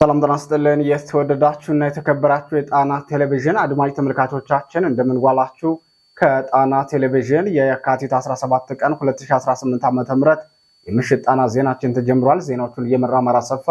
ሰላም ጤና ይስጥልን የተወደዳችሁና የተከበራችሁ የጣና ቴሌቪዥን አድማጭ ተመልካቾቻችን እንደምንዋላችሁ። ከጣና ቴሌቪዥን የካቲት 17 ቀን 2018 ዓ.ም የምሽት ጣና ዜናችን ተጀምሯል። ዜናዎቹን እየመራ አማራ ሰፋ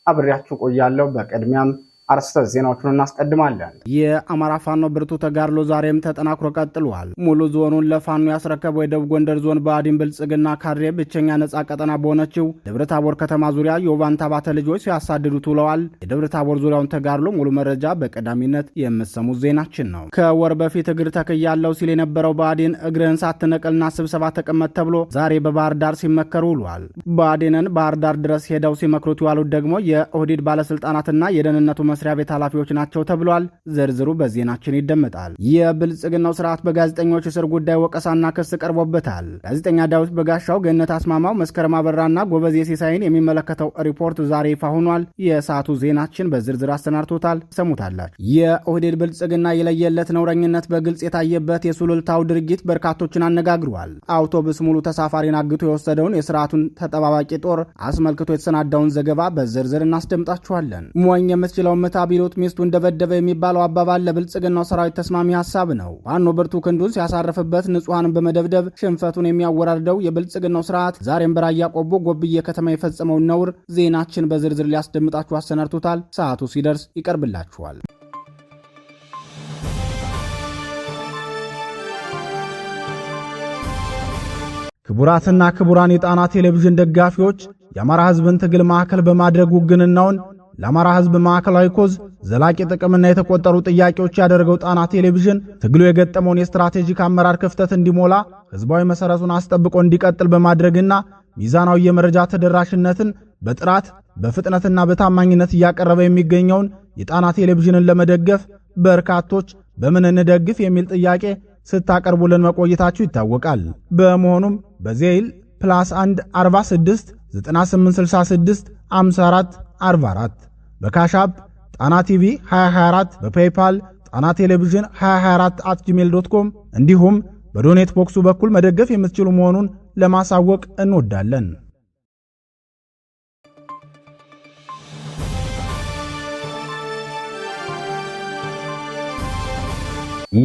አብሬያችሁ ቆያለሁ። በቅድሚያም አርዕስተ ዜናዎቹን እናስቀድማለን። የአማራ ፋኖ ብርቱ ተጋድሎ ዛሬም ተጠናክሮ ቀጥሏል። ሙሉ ዞኑን ለፋኖ ያስረከበው የደቡብ ጎንደር ዞን ብአዴን ብልጽግና ካድሬ ብቸኛ ነጻ ቀጠና በሆነችው ደብረታቦር ከተማ ዙሪያ የውባንታ ባተ ልጆች ሲያሳድዱት ውለዋል። የደብረታቦር ዙሪያውን ተጋድሎ ሙሉ መረጃ በቀዳሚነት የምትሰሙት ዜናችን ነው። ከወር በፊት እግር ተክያለው ሲል የነበረው ብአዴን እግርህን ሳትነቅልና ስብሰባ ተቀመጥ ተብሎ ዛሬ በባህር ዳር ሲመከሩ ውሏል። ብአዴንን ባህር ዳር ድረስ ሄደው ሲመክሩት የዋሉት ደግሞ የኦህዴድ ባለስልጣናትና የደህንነቱ መስሪያ ቤት ኃላፊዎች ናቸው ተብሏል። ዝርዝሩ በዜናችን ይደመጣል። የብልጽግናው ስርዓት በጋዜጠኞች እስር ጉዳይ ወቀሳና ክስ ቀርቦበታል። ጋዜጠኛ ዳዊት በጋሻው፣ ገነት አስማማው፣ መስከረም አበራና ጎበዜ ሲሳይን የሚመለከተው ሪፖርት ዛሬ ይፋ ሆኗል። የሰዓቱ ዜናችን በዝርዝር አሰናድቶታል፣ ሰሙታላችሁ። የኦህዴድ ብልጽግና የለየለት ነውረኝነት በግልጽ የታየበት የሱሉልታው ድርጊት በርካቶችን አነጋግሯል። አውቶቡስ ሙሉ ተሳፋሪን አግቶ የወሰደውን የስርዓቱን ተጠባባቂ ጦር አስመልክቶ የተሰናዳውን ዘገባ በዝርዝር እናስደምጣችኋለን። ሞኝ የምትችለው ምታ ቢሉት ሚስቱ እንደበደበ የሚባለው አባባል ለብልጽግናው ሰራዊት ተስማሚ ሐሳብ ነው። ፋኖ ብርቱ ክንዱን ሲያሳርፍበት ንጹሃንን በመደብደብ ሽንፈቱን የሚያወራርደው የብልጽግናው ስርዓት ዛሬም በራያ ቆቦ ጎብዬ ከተማ የፈጸመውን ነውር ዜናችን በዝርዝር ሊያስደምጣችሁ አሰናድቶታል። ሰዓቱ ሲደርስ ይቀርብላችኋል። ክቡራትና ክቡራን የጣና ቴሌቪዥን ደጋፊዎች የአማራ ሕዝብን ትግል ማዕከል በማድረግ ውግንናውን ለአማራ ሕዝብ ማዕከላዊ ኮዝ ዘላቂ ጥቅምና የተቆጠሩ ጥያቄዎች ያደረገው ጣና ቴሌቪዥን ትግሉ የገጠመውን የስትራቴጂክ አመራር ክፍተት እንዲሞላ ሕዝባዊ መሰረቱን አስጠብቆ እንዲቀጥል በማድረግና ሚዛናዊ የመረጃ ተደራሽነትን በጥራት በፍጥነትና በታማኝነት እያቀረበ የሚገኘውን የጣና ቴሌቪዥንን ለመደገፍ በርካቶች በምን እንደግፍ የሚል ጥያቄ ስታቀርቡልን መቆየታችሁ ይታወቃል። በመሆኑም በዜል +1 46 9866 54 44 በካሻፕ ጣና ቲቪ 2024 በፔይፓል ጣና ቴሌቪዥን 2024@gmail.com እንዲሁም በዶኔት ቦክሱ በኩል መደገፍ የምትችሉ መሆኑን ለማሳወቅ እንወዳለን።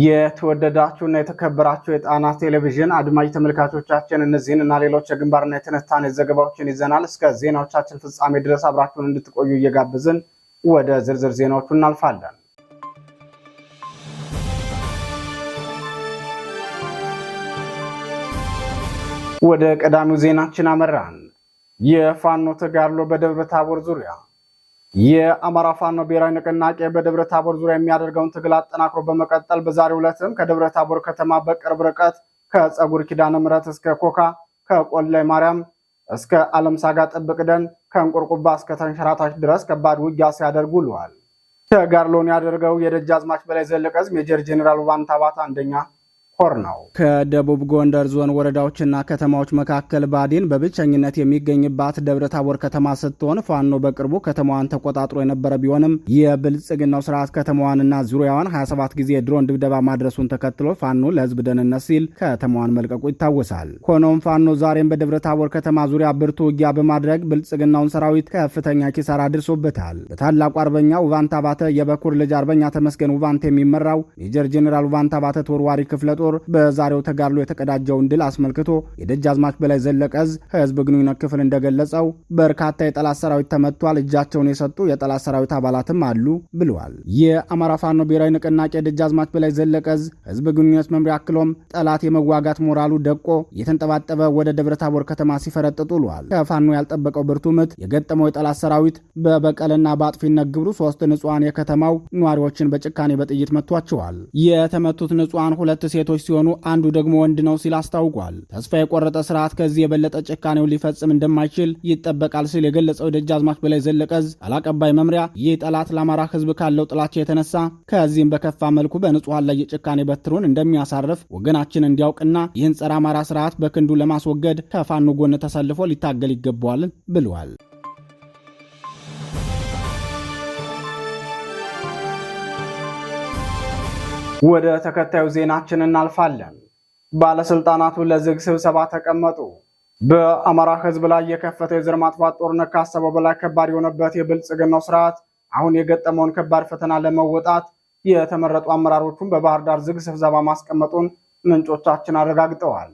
የተወደዳችሁና የተከበራችሁ የጣና ቴሌቪዥን አድማጭ ተመልካቾቻችን እነዚህን እና ሌሎች የግንባርና የትንታኔ ዘገባዎችን ይዘናል። እስከ ዜናዎቻችን ፍጻሜ ድረስ አብራችሁን እንድትቆዩ እየጋበዝን ወደ ዝርዝር ዜናዎቹ እናልፋለን። ወደ ቀዳሚው ዜናችን አመራን። የፋኖ ተጋድሎ በደብረ ታቦር ዙሪያ። የአማራ ፋኖ ብሔራዊ ንቅናቄ በደብረ ታቦር ዙሪያ የሚያደርገውን ትግል አጠናክሮ በመቀጠል በዛሬው ዕለትም ከደብረ ታቦር ከተማ በቅርብ ርቀት ከጸጉር ኪዳነ ምሕረት እስከ ኮካ፣ ከቆላይ ማርያም እስከ ዓለም ሳጋ ጥብቅ ደን፣ ከእንቁርቁባ እስከ ተንሸራታች ድረስ ከባድ ውጊያ ሲያደርጉ ውለዋል። ተጋድሎን ያደርገው የደጃዝማች በላይ ዘለቀ ዕዝ ሜጀር ጄኔራል ውባንታ ባተ አንደኛ ኮር ነው። ከደቡብ ጎንደር ዞን ወረዳዎችና ከተማዎች መካከል ብአዴን በብቸኝነት የሚገኝባት ደብረ ታቦር ከተማ ስትሆን ፋኖ በቅርቡ ከተማዋን ተቆጣጥሮ የነበረ ቢሆንም የብልጽግናው ስርዓት ከተማዋንና ዙሪያዋን 27 ጊዜ ድሮን ድብደባ ማድረሱን ተከትሎ ፋኖ ለህዝብ ደህንነት ሲል ከተማዋን መልቀቁ ይታወሳል። ሆኖም ፋኖ ዛሬም በደብረ ታቦር ከተማ ዙሪያ ብርቱ ውጊያ በማድረግ ብልጽግናውን ሰራዊት ከፍተኛ ኪሳራ አድርሶበታል። በታላቁ አርበኛ ውባንታ ባተ የበኩር ልጅ አርበኛ ተመስገን ውባንታ የሚመራው ሜጀር ጄኔራል ውባንታ ባተ ተወርዋሪ ክፍለ ጦር በዛሬው ተጋድሎ የተቀዳጀውን ድል አስመልክቶ የደጃዝማች በላይ ዘለቀ ዕዝ ህዝብ ግንኙነት ክፍል እንደገለጸው በርካታ የጠላት ሰራዊት ተመቷል፣ እጃቸውን የሰጡ የጠላት ሰራዊት አባላትም አሉ ብለዋል። የአማራ ፋኖ ብሔራዊ ንቅናቄ ደጃዝማች በላይ ዘለቀ ዕዝ ህዝብ ግንኙነት መምሪያ አክሎም ጠላት የመዋጋት ሞራሉ ደቆ እየተንጠባጠበ ወደ ደብረ ታቦር ከተማ ሲፈረጥጡ ውለዋል። ከፋኖ ያልጠበቀው ብርቱ ምት የገጠመው የጠላት ሰራዊት በበቀልና በአጥፊነት ግብሩ 3 ንጹሃን የከተማው ነዋሪዎችን በጭካኔ በጥይት መቷቸዋል። የተመቱት ንጹሃን 2 ሴቶች ሲሆኑ አንዱ ደግሞ ወንድ ነው ሲል አስታውቋል። ተስፋ የቆረጠ ስርዓት ከዚህ የበለጠ ጭካኔውን ሊፈጽም እንደማይችል ይጠበቃል ሲል የገለጸው ደጃዝማች በላይ ዘለቀ ዕዝ ቃል አቀባይ መምሪያ ይህ ጠላት ለአማራ ህዝብ ካለው ጥላቻ የተነሳ ከዚህም በከፋ መልኩ በንጹሃን ላይ የጭካኔ በትሩን እንደሚያሳርፍ ወገናችን እንዲያውቅና ይህን ጸረ አማራ ስርዓት በክንዱ ለማስወገድ ከፋኖ ጎን ተሰልፎ ሊታገል ይገባዋል ብለዋል። ወደ ተከታዩ ዜናችን እናልፋለን። ባለስልጣናቱ ለዝግ ስብሰባ ተቀመጡ። በአማራ ህዝብ ላይ የከፈተው የዘር ማጥፋት ጦርነት ካሰበው በላይ ከባድ የሆነበት የብልጽግናው ስርዓት አሁን የገጠመውን ከባድ ፈተና ለመወጣት የተመረጡ አመራሮቹን በባህር ዳር ዝግ ስብሰባ ማስቀመጡን ምንጮቻችን አረጋግጠዋል።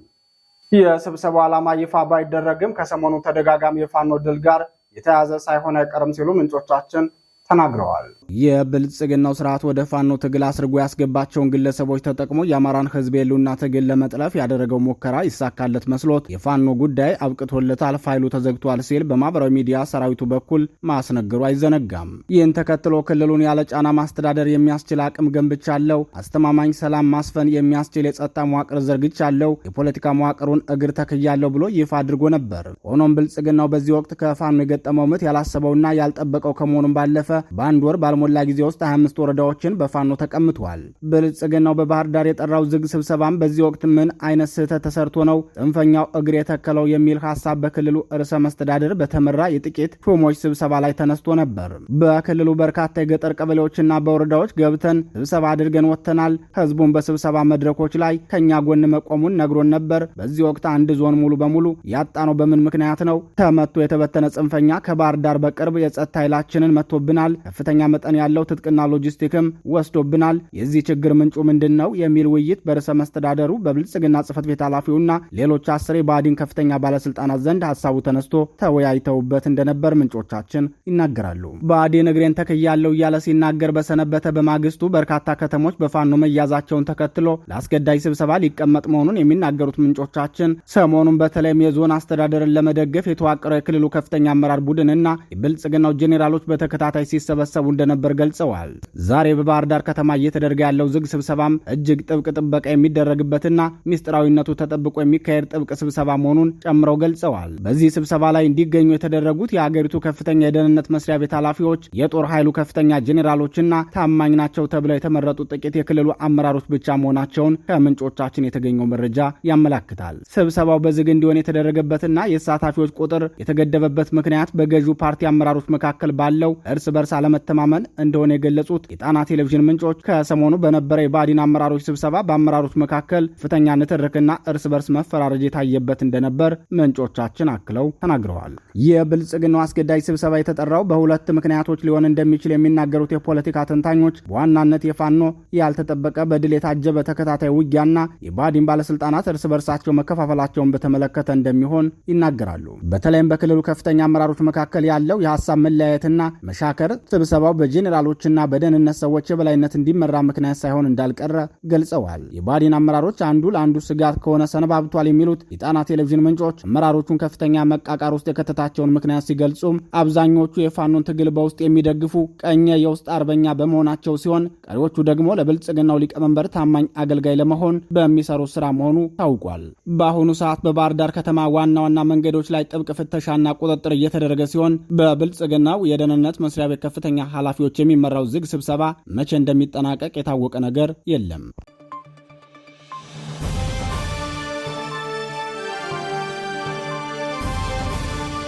የስብሰባው ዓላማ ይፋ ባይደረግም ከሰሞኑ ተደጋጋሚ የፋኖ ድል ጋር የተያዘ ሳይሆን አይቀርም ሲሉ ምንጮቻችን ተናግረዋል። የብልጽግናው ስርዓት ወደ ፋኖ ትግል አስርጎ ያስገባቸውን ግለሰቦች ተጠቅሞ የአማራን ህዝብ የሉና ትግል ለመጥለፍ ያደረገው ሙከራ ይሳካለት መስሎት የፋኖ ጉዳይ አብቅቶለታል፣ ፋይሉ ተዘግቷል ሲል በማህበራዊ ሚዲያ ሰራዊቱ በኩል ማስነገሩ አይዘነጋም። ይህን ተከትሎ ክልሉን ያለ ጫና ማስተዳደር የሚያስችል አቅም ገንብቻለሁ፣ አስተማማኝ ሰላም ማስፈን የሚያስችል የጸጥታ መዋቅር ዘርግቻለሁ፣ የፖለቲካ መዋቅሩን እግር ተክያለሁ ብሎ ይፋ አድርጎ ነበር። ሆኖም ብልጽግናው በዚህ ወቅት ከፋኖ የገጠመው ምት ያላሰበውና ያልጠበቀው ከመሆኑም ባለፈ በአንድ ወር ባልሞላ ጊዜ ውስጥ 25 ወረዳዎችን በፋኖ ተቀምጧል። ብልጽግናው በባህር ዳር የጠራው ዝግ ስብሰባም በዚህ ወቅት ምን አይነት ስህተት ተሰርቶ ነው ጽንፈኛው እግር የተከለው የሚል ሐሳብ በክልሉ ርዕሰ መስተዳድር በተመራ የጥቂት ሹሞች ስብሰባ ላይ ተነስቶ ነበር። በክልሉ በርካታ የገጠር ቀበሌዎችና በወረዳዎች ገብተን ስብሰባ አድርገን ወጥተናል። ህዝቡን በስብሰባ መድረኮች ላይ ከኛ ጎን መቆሙን ነግሮን ነበር። በዚህ ወቅት አንድ ዞን ሙሉ በሙሉ ያጣነው በምን ምክንያት ነው? ተመቶ የተበተነ ጽንፈኛ ከባህር ዳር በቅርብ የጸጥታ ኃይላችንን መጥቶብናል። ከፍተኛ መጠን ያለው ትጥቅና ሎጂስቲክም ወስዶብናል። የዚህ ችግር ምንጩ ምንድን ነው የሚል ውይይት በርዕሰ መስተዳደሩ በብልጽግና ጽሕፈት ቤት ኃላፊውና ሌሎች 10 የብአዴን ከፍተኛ ባለስልጣናት ዘንድ ሐሳቡ ተነስቶ ተወያይተውበት እንደነበር ምንጮቻችን ይናገራሉ። ብአዴን እግሬን ተክያለሁ እያለ ሲናገር በሰነበተ በማግስቱ በርካታ ከተሞች በፋኖ መያዛቸውን ተከትሎ ለአስገዳጅ ስብሰባ ሊቀመጥ መሆኑን የሚናገሩት ምንጮቻችን ሰሞኑን በተለይም የዞን አስተዳደርን ለመደገፍ የተዋቀረው የክልሉ ከፍተኛ አመራር ቡድንና የብልጽግናው ጄኔራሎች በተከታታይ ሲሰበሰቡ እንደነበር ገልጸዋል። ዛሬ በባህር ዳር ከተማ እየተደረገ ያለው ዝግ ስብሰባም እጅግ ጥብቅ ጥበቃ የሚደረግበትና ሚስጥራዊነቱ ተጠብቆ የሚካሄድ ጥብቅ ስብሰባ መሆኑን ጨምረው ገልጸዋል። በዚህ ስብሰባ ላይ እንዲገኙ የተደረጉት የአገሪቱ ከፍተኛ የደህንነት መስሪያ ቤት ኃላፊዎች፣ የጦር ኃይሉ ከፍተኛ ጄኔራሎችና ታማኝ ናቸው ተብለው የተመረጡ ጥቂት የክልሉ አመራሮች ብቻ መሆናቸውን ከምንጮቻችን የተገኘው መረጃ ያመላክታል። ስብሰባው በዝግ እንዲሆን የተደረገበትና የተሳታፊዎች ቁጥር የተገደበበት ምክንያት በገዢው ፓርቲ አመራሮች መካከል ባለው እርስ በርስ አለመተማመን እንደሆነ የገለጹት የጣና ቴሌቪዥን ምንጮች ከሰሞኑ በነበረ የብአዴን አመራሮች ስብሰባ በአመራሮች መካከል ከፍተኛ ንትርክና እርስ በርስ መፈራረጅ የታየበት እንደነበር ምንጮቻችን አክለው ተናግረዋል። የብልጽግናው አስገዳጅ ስብሰባ የተጠራው በሁለት ምክንያቶች ሊሆን እንደሚችል የሚናገሩት የፖለቲካ ተንታኞች በዋናነት የፋኖ ያልተጠበቀ በድል የታጀበ ተከታታይ ውጊያና የብአዴን ባለስልጣናት እርስ በርሳቸው መከፋፈላቸውን በተመለከተ እንደሚሆን ይናገራሉ። በተለይም በክልሉ ከፍተኛ አመራሮች መካከል ያለው የሐሳብ መለያየትና መሻከር ስብሰባው በጄኔራሎችና በደህንነት ሰዎች የበላይነት እንዲመራ ምክንያት ሳይሆን እንዳልቀረ ገልጸዋል። የብአዴን አመራሮች አንዱ ለአንዱ ስጋት ከሆነ ሰነባብቷል የሚሉት የጣና ቴሌቪዥን ምንጮች አመራሮቹን ከፍተኛ መቃቃር ውስጥ የከተታቸውን ምክንያት ሲገልጹም አብዛኞቹ የፋኖን ትግል በውስጥ የሚደግፉ ቀኝ የውስጥ አርበኛ በመሆናቸው ሲሆን፣ ቀሪዎቹ ደግሞ ለብልጽግናው ሊቀመንበር ታማኝ አገልጋይ ለመሆን በሚሰሩ ስራ መሆኑ ታውቋል። በአሁኑ ሰዓት በባህር ዳር ከተማ ዋና ዋና መንገዶች ላይ ጥብቅ ፍተሻና ቁጥጥር እየተደረገ ሲሆን በብልጽግናው የደህንነት መስሪያ ቤት ከፍተኛ ኃላፊዎች የሚመራው ዝግ ስብሰባ መቼ እንደሚጠናቀቅ የታወቀ ነገር የለም።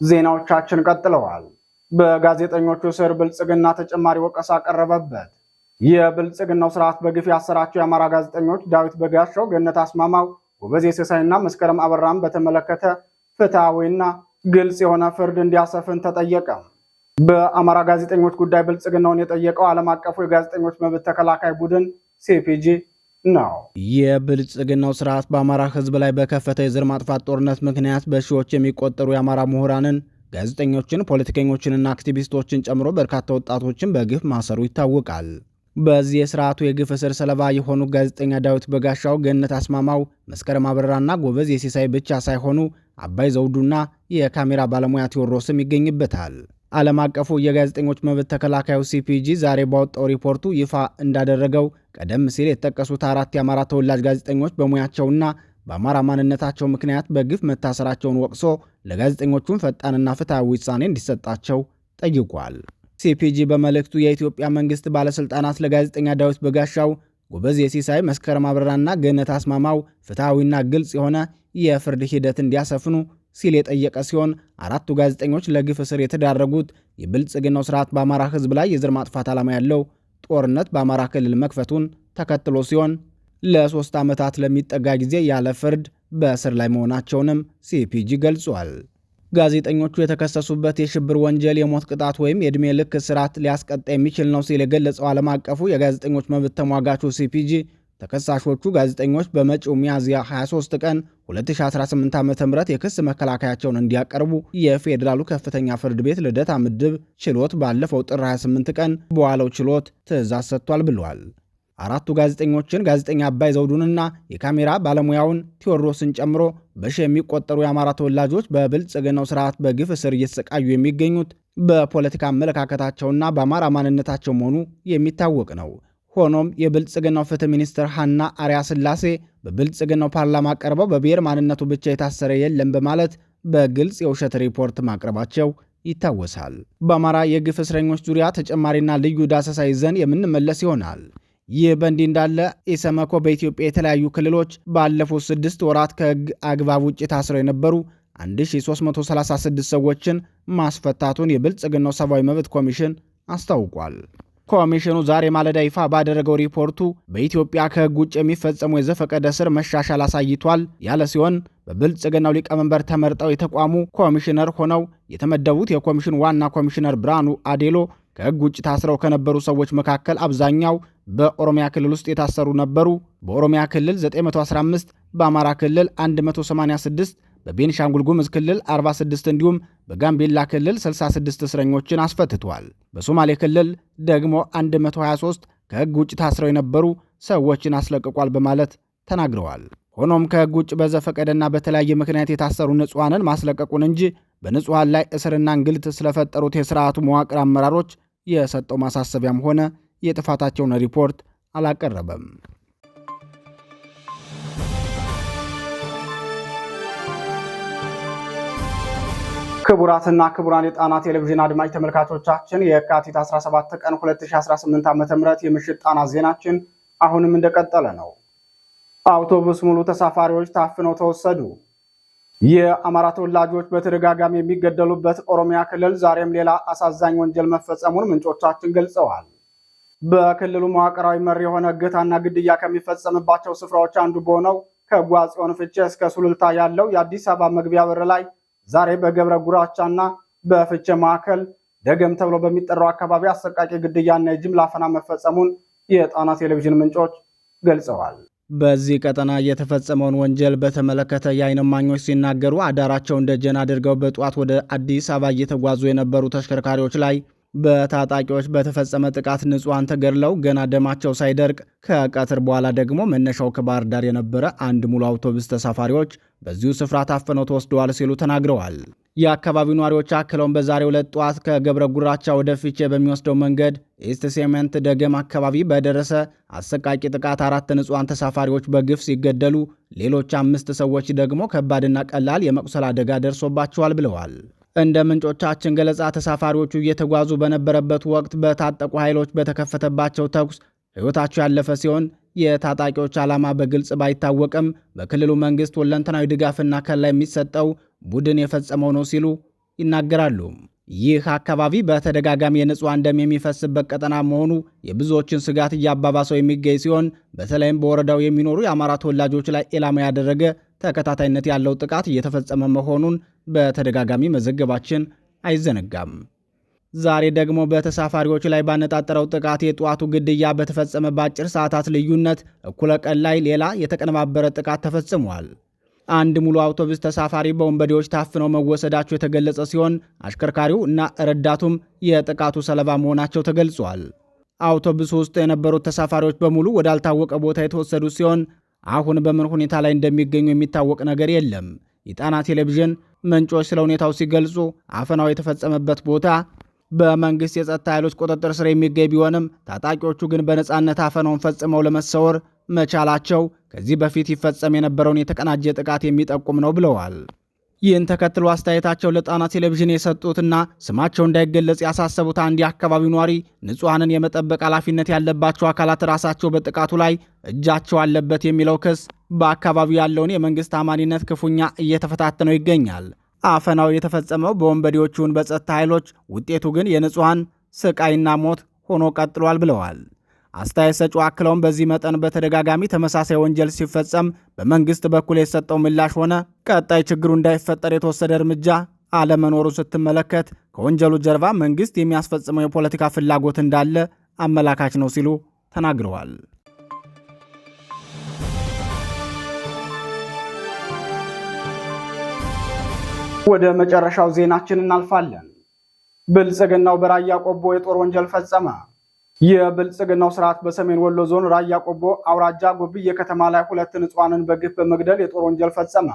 ዜናዎቻችን ቀጥለዋል። በጋዜጠኞቹ ስር ብልጽግና ተጨማሪ ወቀሳ ቀረበበት። የብልጽግናው ስርዓት በግፍ ያሰራቸው የአማራ ጋዜጠኞች ዳዊት በጋሻው፣ ገነት አስማማው፣ ጎበዜ ሲሳይና መስከረም አበራም በተመለከተ ፍትሐዊና ግልጽ የሆነ ፍርድ እንዲያሰፍን ተጠየቀ። በአማራ ጋዜጠኞች ጉዳይ ብልጽግናውን የጠየቀው ዓለም አቀፉ የጋዜጠኞች መብት ተከላካይ ቡድን ሲፒጂ ነው። የብልጽግናው ስርዓት በአማራ ሕዝብ ላይ በከፈተ የዘር ማጥፋት ጦርነት ምክንያት በሺዎች የሚቆጠሩ የአማራ ምሁራንን፣ ጋዜጠኞችን፣ ፖለቲከኞችንና አክቲቪስቶችን ጨምሮ በርካታ ወጣቶችን በግፍ ማሰሩ ይታወቃል። በዚህ የስርዓቱ የግፍ እስር ሰለባ የሆኑ ጋዜጠኛ ዳዊት በጋሻው፣ ገነት አስማማው፣ መስከረም አበራና ጎበዝ የሲሳይ ብቻ ሳይሆኑ አባይ ዘውዱና የካሜራ ባለሙያ ቴዎድሮስም ይገኝበታል። ዓለም አቀፉ የጋዜጠኞች መብት ተከላካዩ ሲፒጂ ዛሬ ባወጣው ሪፖርቱ ይፋ እንዳደረገው ቀደም ሲል የተጠቀሱት 4 የአማራ ተወላጅ ጋዜጠኞች በሙያቸውና በአማራ ማንነታቸው ምክንያት በግፍ መታሰራቸውን ወቅሶ ለጋዜጠኞቹም ፈጣንና ፍትሐዊ ውሳኔ እንዲሰጣቸው ጠይቋል። ሲፒጂ በመልእክቱ የኢትዮጵያ መንግስት ባለስልጣናት ለጋዜጠኛ ዳዊት በጋሻው፣ ጎበዝ የሲሳይ፣ መስከረም አበራና ገነት አስማማው ፍትሐዊና ግልጽ የሆነ የፍርድ ሂደት እንዲያሰፍኑ ሲል የጠየቀ ሲሆን 4ቱ ጋዜጠኞች ለግፍ እስር የተዳረጉት የብልጽግናው ስርዓት በአማራ ሕዝብ ላይ የዘር ማጥፋት ዓላማ ያለው ጦርነት በአማራ ክልል መክፈቱን ተከትሎ ሲሆን ለ3 ዓመታት ለሚጠጋ ጊዜ ያለ ፍርድ በእስር ላይ መሆናቸውንም ሲፒጂ ገልጿል። ጋዜጠኞቹ የተከሰሱበት የሽብር ወንጀል የሞት ቅጣት ወይም የዕድሜ ልክ እስራት ሊያስቀጣ የሚችል ነው ሲል የገለጸው ዓለም አቀፉ የጋዜጠኞች መብት ተሟጋቹ ሲፒጂ ተከሳሾቹ ጋዜጠኞች በመጪው ሚያዝያ 23 ቀን 2018 ዓ.ም የክስ መከላከያቸውን እንዲያቀርቡ የፌዴራሉ ከፍተኛ ፍርድ ቤት ልደታ ምድብ ችሎት ባለፈው ጥር 28 ቀን በዋለው ችሎት ትዕዛዝ ሰጥቷል ብለዋል። አራቱ ጋዜጠኞችን ጋዜጠኛ አባይ ዘውዱንና የካሜራ ባለሙያውን ቴዎድሮስን ጨምሮ በሺ የሚቆጠሩ የአማራ ተወላጆች በብልጽግናው ስርዓት በግፍ እስር እየተሰቃዩ የሚገኙት በፖለቲካ አመለካከታቸውና በአማራ ማንነታቸው መሆኑ የሚታወቅ ነው። ሆኖም የብልጽግናው ፍትህ ሚኒስትር ሐና አርያ ስላሴ በብልጽግናው ፓርላማ ቀርበው በብሔር ማንነቱ ብቻ የታሰረ የለም በማለት በግልጽ የውሸት ሪፖርት ማቅረባቸው ይታወሳል። በአማራ የግፍ እስረኞች ዙሪያ ተጨማሪና ልዩ ዳሰሳ ይዘን የምንመለስ ይሆናል። ይህ በእንዲህ እንዳለ ኢሰመኮ በኢትዮጵያ የተለያዩ ክልሎች ባለፉት 6 ወራት ከሕግ አግባብ ውጭ ታስረው የነበሩ 1336 ሰዎችን ማስፈታቱን የብልጽግናው ሰብአዊ መብት ኮሚሽን አስታውቋል። ኮሚሽኑ ዛሬ ማለዳ ይፋ ባደረገው ሪፖርቱ በኢትዮጵያ ከሕግ ውጭ የሚፈጸሙ የዘፈቀደ እስር መሻሻል አሳይቷል ያለ ሲሆን በብልጽግናው ሊቀመንበር ተመርጠው የተቋሙ ኮሚሽነር ሆነው የተመደቡት የኮሚሽኑ ዋና ኮሚሽነር ብርሃኑ አዴሎ ከሕግ ውጭ ታስረው ከነበሩ ሰዎች መካከል አብዛኛው በኦሮሚያ ክልል ውስጥ የታሰሩ ነበሩ። በኦሮሚያ ክልል 915፣ በአማራ ክልል 186፣ በቤንሻንጉል ጉሙዝ ክልል 46 እንዲሁም በጋምቤላ ክልል 66 እስረኞችን አስፈትቷል። በሶማሌ ክልል ደግሞ 123 ከሕግ ውጭ ታስረው የነበሩ ሰዎችን አስለቅቋል በማለት ተናግረዋል። ሆኖም ከሕግ ውጭ በዘፈቀደና በተለያየ ምክንያት የታሰሩ ንጹሐንን ማስለቀቁን እንጂ በንጹሐን ላይ እስርና እንግልት ስለፈጠሩት የሥርዓቱ መዋቅር አመራሮች የሰጠው ማሳሰቢያም ሆነ የጥፋታቸውን ሪፖርት አላቀረበም። ክቡራትና ክቡራን የጣና ቴሌቪዥን አድማጭ ተመልካቾቻችን የካቲት 17 ቀን 2018 ዓ.ም የምሽት ጣና ዜናችን አሁንም እንደቀጠለ ነው። አውቶቡስ ሙሉ ተሳፋሪዎች ታፍነው ተወሰዱ። የአማራ ተወላጆች በተደጋጋሚ የሚገደሉበት ኦሮሚያ ክልል ዛሬም ሌላ አሳዛኝ ወንጀል መፈጸሙን ምንጮቻችን ገልጸዋል። በክልሉ መዋቅራዊ መር የሆነ እገታና ግድያ ከሚፈጸምባቸው ስፍራዎች አንዱ በሆነው ከጓጽዮን ፍቼ እስከ ሱሉልታ ያለው የአዲስ አበባ መግቢያ በር ላይ ዛሬ በገብረ ጉራቻና በፍቼ ማዕከል ደገም ተብሎ በሚጠራው አካባቢ አሰቃቂ ግድያና የጅምላ አፈና መፈጸሙን የጣና ቴሌቪዥን ምንጮች ገልጸዋል። በዚህ ቀጠና የተፈጸመውን ወንጀል በተመለከተ የዓይን እማኞች ሲናገሩ አዳራቸውን ደጀን አድርገው በጠዋት ወደ አዲስ አበባ እየተጓዙ የነበሩ ተሽከርካሪዎች ላይ በታጣቂዎች በተፈጸመ ጥቃት ንጹሐን ተገድለው ገና ደማቸው ሳይደርቅ ከቀትር በኋላ ደግሞ መነሻው ከባህር ዳር የነበረ አንድ ሙሉ አውቶቡስ ተሳፋሪዎች በዚሁ ስፍራ ታፍነው ተወስደዋል ሲሉ ተናግረዋል። የአካባቢው ነዋሪዎች አክለውን በዛሬው ዕለት ጠዋት ከገብረ ጉራቻ ወደ ፊቼ በሚወስደው መንገድ ኢስት ሴሜንት ደገም አካባቢ በደረሰ አሰቃቂ ጥቃት 4 ንጹሐን ተሳፋሪዎች በግፍ ሲገደሉ ሌሎች 5 ሰዎች ደግሞ ከባድና ቀላል የመቁሰል አደጋ ደርሶባቸዋል ብለዋል። እንደ ምንጮቻችን ገለጻ ተሳፋሪዎቹ እየተጓዙ በነበረበት ወቅት በታጠቁ ኃይሎች በተከፈተባቸው ተኩስ ሕይወታቸው ያለፈ ሲሆን የታጣቂዎች ዓላማ በግልጽ ባይታወቅም በክልሉ መንግሥት ሁለንተናዊ ድጋፍና ከላይ የሚሰጠው ቡድን የፈጸመው ነው ሲሉ ይናገራሉ። ይህ አካባቢ በተደጋጋሚ የንጹሐን ደም የሚፈስበት ቀጠና መሆኑ የብዙዎችን ስጋት እያባባሰው የሚገኝ ሲሆን በተለይም በወረዳው የሚኖሩ የአማራ ተወላጆች ላይ ኢላማ ያደረገ ተከታታይነት ያለው ጥቃት እየተፈጸመ መሆኑን በተደጋጋሚ መዘገባችን አይዘነጋም። ዛሬ ደግሞ በተሳፋሪዎች ላይ ባነጣጠረው ጥቃት የጠዋቱ ግድያ በተፈጸመ በአጭር ሰዓታት ልዩነት እኩለ ቀን ላይ ሌላ የተቀነባበረ ጥቃት ተፈጽሟል። አንድ ሙሉ አውቶቡስ ተሳፋሪ በወንበዴዎች ታፍነው መወሰዳቸው የተገለጸ ሲሆን አሽከርካሪው እና ረዳቱም የጥቃቱ ሰለባ መሆናቸው ተገልጿል። አውቶቡስ ውስጥ የነበሩት ተሳፋሪዎች በሙሉ ወዳልታወቀ ቦታ የተወሰዱ ሲሆን አሁን በምን ሁኔታ ላይ እንደሚገኙ የሚታወቅ ነገር የለም። የጣና ቴሌቪዥን ምንጮች ስለ ሁኔታው ሲገልጹ አፈናው የተፈጸመበት ቦታ በመንግስት የጸጥታ ኃይሎች ቁጥጥር ስር የሚገኝ ቢሆንም ታጣቂዎቹ ግን በነጻነት አፈናውን ፈጽመው ለመሰወር መቻላቸው ከዚህ በፊት ይፈጸም የነበረውን የተቀናጀ ጥቃት የሚጠቁም ነው ብለዋል። ይህን ተከትሎ አስተያየታቸው ለጣና ቴሌቪዥን የሰጡትና ስማቸው እንዳይገለጽ ያሳሰቡት አንድ የአካባቢው ኗሪ ንጹሐንን የመጠበቅ ኃላፊነት ያለባቸው አካላት ራሳቸው በጥቃቱ ላይ እጃቸው አለበት የሚለው ክስ በአካባቢው ያለውን የመንግስት አማኒነት ክፉኛ እየተፈታተነው ይገኛል። አፈናው የተፈጸመው በወንበዴዎቹን በጸጥታ ኃይሎች፣ ውጤቱ ግን የንጹሐን ስቃይና ሞት ሆኖ ቀጥሏል ብለዋል። አስተያየት ሰጪው አክለውም በዚህ መጠን በተደጋጋሚ ተመሳሳይ ወንጀል ሲፈጸም በመንግስት በኩል የተሰጠው ምላሽ ሆነ ቀጣይ ችግሩ እንዳይፈጠር የተወሰደ እርምጃ አለመኖሩን ስትመለከት ከወንጀሉ ጀርባ መንግስት የሚያስፈጽመው የፖለቲካ ፍላጎት እንዳለ አመላካች ነው ሲሉ ተናግረዋል። ወደ መጨረሻው ዜናችን እናልፋለን። ብልጽግናው በራያ ቆቦ የጦር ወንጀል ፈጸመ። የብልጽግናው ስርዓት በሰሜን ወሎ ዞን ራያ ቆቦ አውራጃ ጎብዬ ከተማ ላይ 2 ንጹሃንን በግፍ በመግደል የጦር ወንጀል ፈጸመ።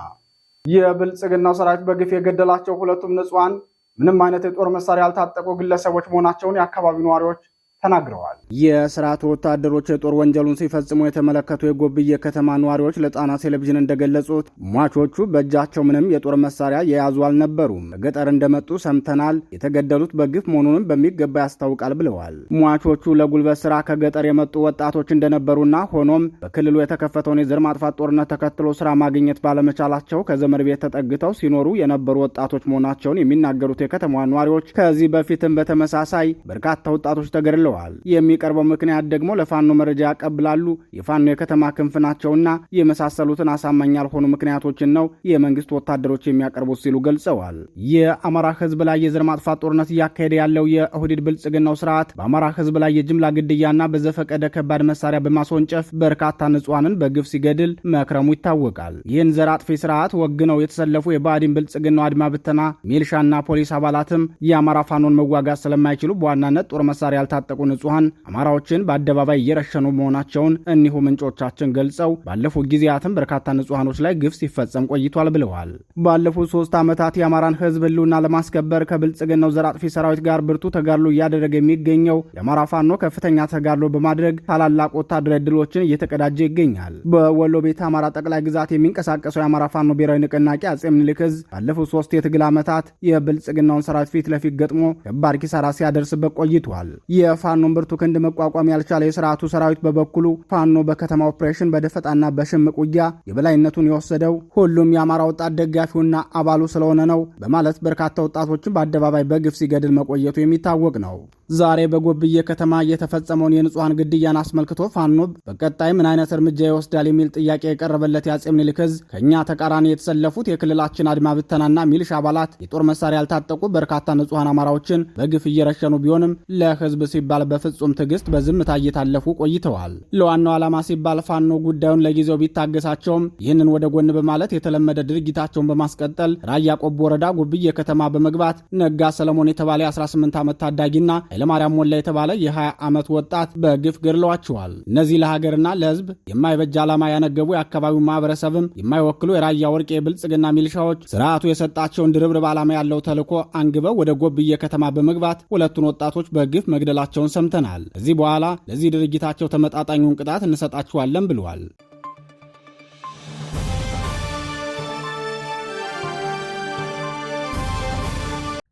የብልጽግናው ሰራዊት በግፍ የገደላቸው 2ቱም ንጹሃን ምንም አይነት የጦር መሳሪያ ያልታጠቁ ግለሰቦች መሆናቸውን የአካባቢው ነዋሪዎች ተናግረዋል። የስርዓቱ ወታደሮች የጦር ወንጀሉን ሲፈጽሙ የተመለከቱ የጎብዬ ከተማ ነዋሪዎች ለጣና ቴሌቪዥን እንደገለጹት ሟቾቹ በእጃቸው ምንም የጦር መሳሪያ የያዙ አልነበሩም። ከገጠር እንደመጡ ሰምተናል። የተገደሉት በግፍ መሆኑንም በሚገባ ያስታውቃል ብለዋል። ሟቾቹ ለጉልበት ስራ ከገጠር የመጡ ወጣቶች እንደነበሩና ሆኖም በክልሉ የተከፈተውን የዘር ማጥፋት ጦርነት ተከትሎ ስራ ማግኘት ባለመቻላቸው ከዘመድ ቤት ተጠግተው ሲኖሩ የነበሩ ወጣቶች መሆናቸውን የሚናገሩት የከተማዋ ነዋሪዎች ከዚህ በፊትም በተመሳሳይ በርካታ ወጣቶች ተገድለዋል። የሚቀርበው ምክንያት ደግሞ ለፋኖ መረጃ ያቀብላሉ፣ የፋኖ የከተማ ክንፍ ናቸውና የመሳሰሉትን አሳማኝ ያልሆኑ ምክንያቶችን ነው የመንግስት ወታደሮች የሚያቀርቡት ሲሉ ገልጸዋል። የአማራ ህዝብ ላይ የዘር ማጥፋት ጦርነት እያካሄደ ያለው የኦህዴድ ብልጽግናው ስርዓት በአማራ ህዝብ ላይ የጅምላ ግድያና በዘፈቀደ ከባድ መሳሪያ በማስወንጨፍ በርካታ ንጹሃንን በግፍ ሲገድል መክረሙ ይታወቃል። ይህን ዘር አጥፊ ስርዓት ወግነው የተሰለፉ የባዕዲን ብልጽግናው አድማ ብተና ሚሊሻና ፖሊስ አባላትም የአማራ ፋኖን መዋጋት ስለማይችሉ በዋናነት ጦር መሳሪያ ያልታጠቁ ንጹሃን አማራዎችን በአደባባይ እየረሸኑ መሆናቸውን እኒሁ ምንጮቻችን ገልጸው ባለፉት ጊዜያትም በርካታ ንጹሃኖች ላይ ግፍ ሲፈጸም ቆይቷል ብለዋል። ባለፉት 3 ዓመታት የአማራን ህዝብ ህልውና ለማስከበር ከብልጽግናው ዘር አጥፊ ሰራዊት ጋር ብርቱ ተጋድሎ እያደረገ የሚገኘው የአማራ ፋኖ ከፍተኛ ተጋድሎ በማድረግ ታላላቅ ወታደራዊ ድሎችን እየተቀዳጀ ይገኛል። በወሎ ቤተ አማራ ጠቅላይ ግዛት የሚንቀሳቀሰው የአማራ ፋኖ ብሔራዊ ንቅናቄ አጼ ምኒልክ ዕዝ ባለፉት 3 የትግል ዓመታት የብልጽግናውን ሰራዊት ፊት ለፊት ገጥሞ ከባድ ኪሳራ ሲያደርስበት ቆይቷል። የፋኖን ብርቱ ክንድ መቋቋም ያልቻለ የስርዓቱ ሰራዊት በበኩሉ ፋኖ በከተማ ኦፕሬሽን በደፈጣና በሽምቅ ውጊያ የበላይነቱን የወሰደው ሁሉም የአማራ ወጣት ደጋፊውና አባሉ ስለሆነ ነው በማለት በርካታ ወጣቶችን በአደባባይ በግፍ ሲገድል መቆየቱ የሚታወቅ ነው። ዛሬ በጎብዬ ከተማ የተፈጸመውን የንጹሃን ግድያን አስመልክቶ ፋኖ በቀጣይ ምን አይነት እርምጃ ይወስዳል የሚል ጥያቄ የቀረበለት የአጼ ምኒልክ ዕዝ ከኛ ተቃራኒ የተሰለፉት የክልላችን አድማ ብተናና ሚሊሻ አባላት የጦር መሳሪያ ያልታጠቁ በርካታ ንጹሃን አማራዎችን በግፍ እየረሸኑ ቢሆንም ለህዝብ ሲባል በፍጹም ትዕግስት በዝምታ እየታለፉ ቆይተዋል። ለዋናው ዓላማ ሲባል ፋኖ ጉዳዩን ለጊዜው ቢታገሳቸውም ይህንን ወደ ጎን በማለት የተለመደ ድርጊታቸውን በማስቀጠል ራያ ቆቦ ወረዳ ጎብዬ ከተማ በመግባት ነጋ ሰለሞን የተባለ 18 ዓመት ታዳጊና ኃይለማርያም ሞላ የተባለ የ20 ዓመት ወጣት በግፍ ገድለዋቸዋል። እነዚህ ለሀገርና ለህዝብ የማይበጅ ዓላማ ያነገቡ የአካባቢው ማህበረሰብም የማይወክሉ የራያ ወርቄ የብልጽግና ሚሊሻዎች ስርዓቱ የሰጣቸውን ድርብርብ ዓላማ ያለው ተልዕኮ አንግበው ወደ ጎብዬ ከተማ በመግባት 2ቱን ወጣቶች በግፍ መግደላቸውን ሰምተናል። ከዚህ በኋላ ለዚህ ድርጊታቸው ተመጣጣኙን ቅጣት እንሰጣቸዋለን ብለዋል።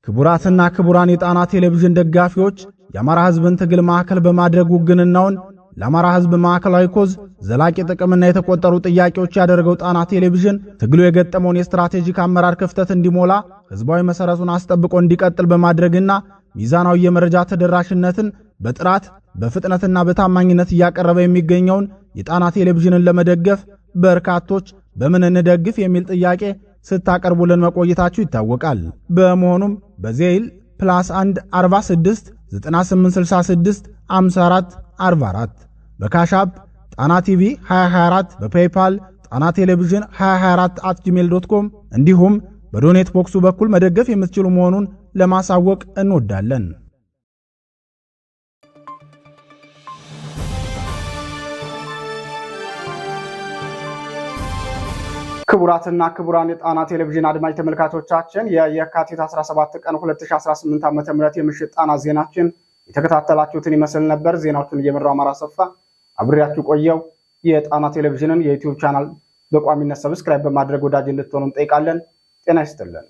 ክቡራትና ክቡራን የጣና ቴሌቪዥን ደጋፊዎች የአማራ ህዝብን ትግል ማዕከል በማድረግ ውግንናውን ለአማራ ህዝብ ማዕከላዊ ኮዝ ዘላቂ ጥቅምና የተቆጠሩ ጥያቄዎች ያደረገው ጣና ቴሌቪዥን ትግሉ የገጠመውን የስትራቴጂክ አመራር ክፍተት እንዲሞላ ህዝባዊ መሰረቱን አስጠብቆ እንዲቀጥል በማድረግና ሚዛናዊ የመረጃ ተደራሽነትን በጥራት በፍጥነትና በታማኝነት እያቀረበ የሚገኘውን የጣና ቴሌቪዥንን ለመደገፍ በርካቶች በምን እንደግፍ የሚል ጥያቄ ስታቀርቡልን መቆየታችሁ ይታወቃል። በመሆኑም በዜል +1 46 9866 54 44 በካሻፕ ጣና ቲቪ 2024 በፔይፓል ጣና ቴሌቪዥን 2024@gmail.com እንዲሁም በዶኔት ቦክሱ በኩል መደገፍ የምትችሉ መሆኑን ለማሳወቅ እንወዳለን። ክቡራትና ክቡራን የጣና ቴሌቪዥን አድማጭ ተመልካቾቻችን የየካቲት 17 ቀን 2018 ዓ.ም የምሽት ጣና ዜናችን የተከታተላችሁትን ይመስል ነበር። ዜናዎቹን እየመራው አማራ ሰፋ አብሬያችሁ ቆየው። የጣና ቴሌቪዥንን የዩቲዩብ ቻናል በቋሚነት ሰብስክራይብ በማድረግ ወዳጅ እንድትሆኑ እንጠይቃለን። ጤና ይስጥልን።